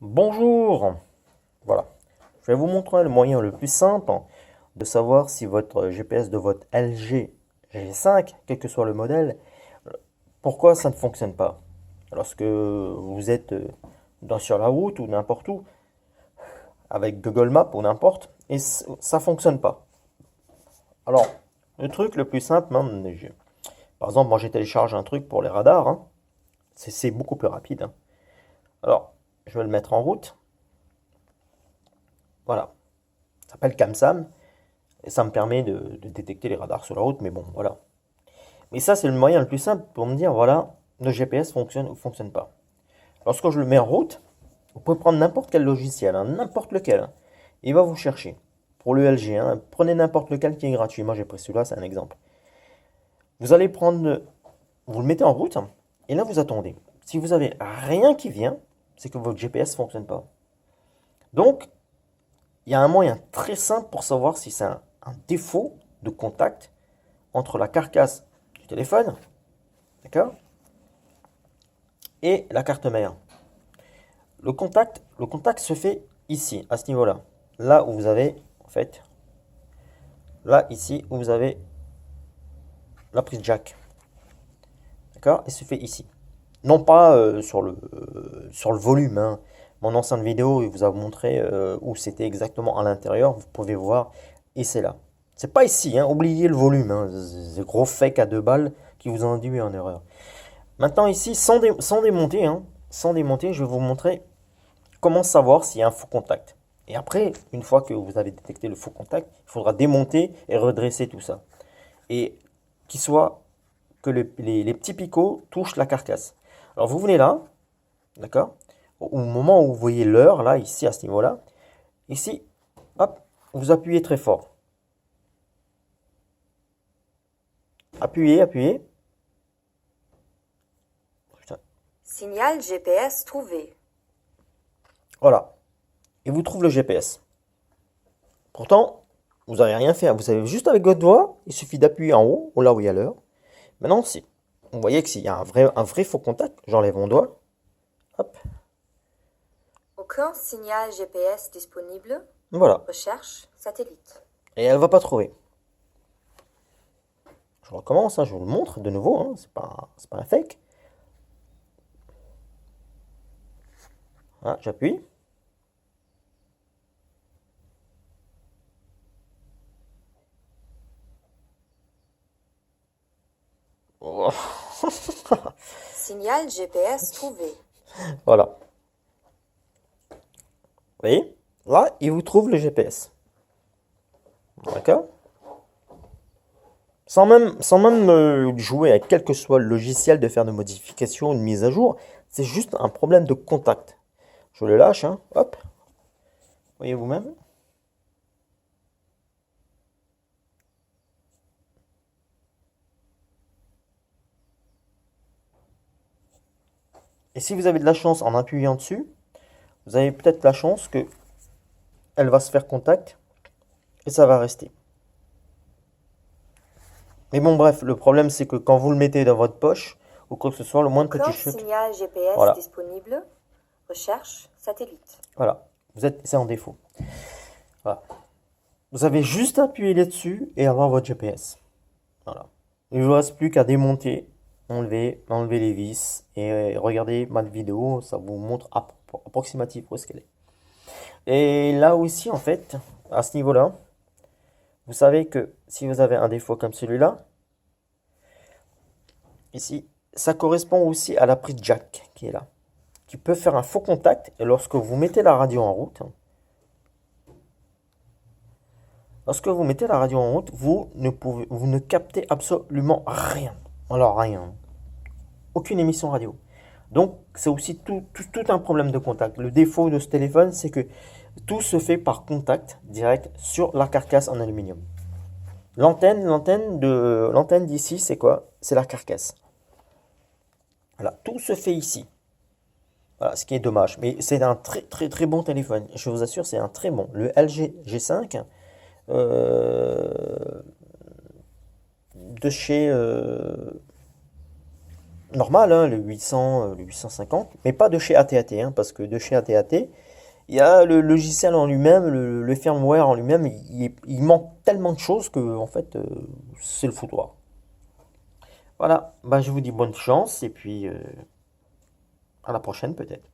Bonjour, voilà. Je vais vous montrer le moyen le plus simple de savoir si votre GPS de votre LG G5, quel que soit le modèle, pourquoi ça ne fonctionne pas. Lorsque vous êtes sur la route ou n'importe où, avec Google Maps ou n'importe, et ça fonctionne pas. Alors, le truc le plus simple, par exemple, moi j'ai téléchargé un truc pour les radars, c'est beaucoup plus rapide. Alors, je vais le mettre en route, voilà. Ça s'appelle CamSam. Et ça me permet de détecter les radars sur la route, mais bon, voilà. Mais ça, c'est le moyen le plus simple pour me dire, voilà, le GPS fonctionne ou fonctionne pas. Lorsque je le mets en route, vous pouvez prendre n'importe quel logiciel, n'importe lequel. Il va vous chercher. Pour le LG, prenez n'importe lequel qui est gratuit. Moi, j'ai pris celui-là, c'est un exemple. Vous allez prendre, vous le mettez en route, et là, vous attendez. Si vous avez rien qui vient, c'est que votre GPS ne fonctionne pas. Donc, il y a un moyen très simple pour savoir si c'est un défaut de contact entre la carcasse du téléphone, d'accord, et la carte mère. Le contact se fait ici, à ce niveau-là. Là où vous avez, en fait, là, ici, où vous avez la prise jack. D'accord? Il se fait ici. Non pas sur le volume. Mon ancienne vidéo, il vous a montré où c'était exactement à l'intérieur. Vous pouvez voir. Et c'est là. C'est pas ici. Oubliez le volume. C'est gros fake à 2 balles qui vous ont induit en erreur. Maintenant ici, sans démonter, sans démonter, je vais vous montrer comment savoir s'il y a un faux contact. Et après, une fois que vous avez détecté le faux contact, il faudra démonter et redresser tout ça. Et qu'il soit que les petits picots touchent la carcasse. Alors vous venez là, d'accord? Au moment où vous voyez l'heure, là, ici, à ce niveau-là, ici, hop, vous appuyez très fort. Appuyez, appuyez. Signal GPS trouvé. Voilà. Et vous trouvez le GPS. Pourtant, vous n'avez rien fait. Vous avez juste avec votre doigt, il suffit d'appuyer en haut, là où il y a l'heure. Maintenant, si vous voyez que s'il y a un vrai faux contact, j'enlève mon doigt. Hop, Aucun signal GPS disponible. voilà. Recherche satellite. Et elle va pas trouver. Je recommence, je vous le montre de nouveau. C'est pas un fake. Voilà, j'appuie. Oh. Signal GPS trouvé. Voilà. Vous voyez? Là, il vous trouve le GPS. D'accord? Sans même jouer à quel que soit le logiciel de faire de modifications ou de mise à jour, c'est juste un problème de contact. Je le lâche, hop. Voyez vous-même. Et si vous avez de la chance en appuyant dessus, vous avez peut-être la chance que elle va se faire contact et ça va rester. Mais bon, bref, le problème c'est que quand vous le mettez dans votre poche ou quoi que ce soit, le moindre petit Aucun choc, signal GPS voilà, disponible. Recherche satellite. voilà, c'est en défaut. Voilà. Vous avez juste à appuyer là-dessus et avoir votre GPS. Voilà. Il ne vous reste plus qu'à démonter, enlever les vis et regarder ma vidéo, ça vous montre approximativement où est-ce qu'elle est. Et là aussi, en fait, à ce niveau-là, vous savez que si vous avez un défaut comme celui-là, ici, ça correspond aussi à la prise jack qui est là, qui peut faire un faux contact. Et lorsque vous mettez la radio en route, vous ne captez absolument rien. Alors rien. Aucune émission radio. Donc, c'est aussi tout un problème de contact. Le défaut de ce téléphone, c'est que tout se fait par contact direct sur la carcasse en aluminium. L'antenne d'ici, c'est quoi? C'est la carcasse. Voilà, tout se fait ici. Voilà, ce qui est dommage. Mais c'est un très très très bon téléphone. Je vous assure, c'est un très bon. Le LG G5 de chez normal, hein, le 800, le 850, mais pas de chez AT&T, hein, parce que de chez AT&T, il y a le logiciel en lui-même, le firmware en lui-même, il manque tellement de choses que, en fait, c'est le foutoir. Voilà, bah, je vous dis bonne chance et puis à la prochaine peut-être.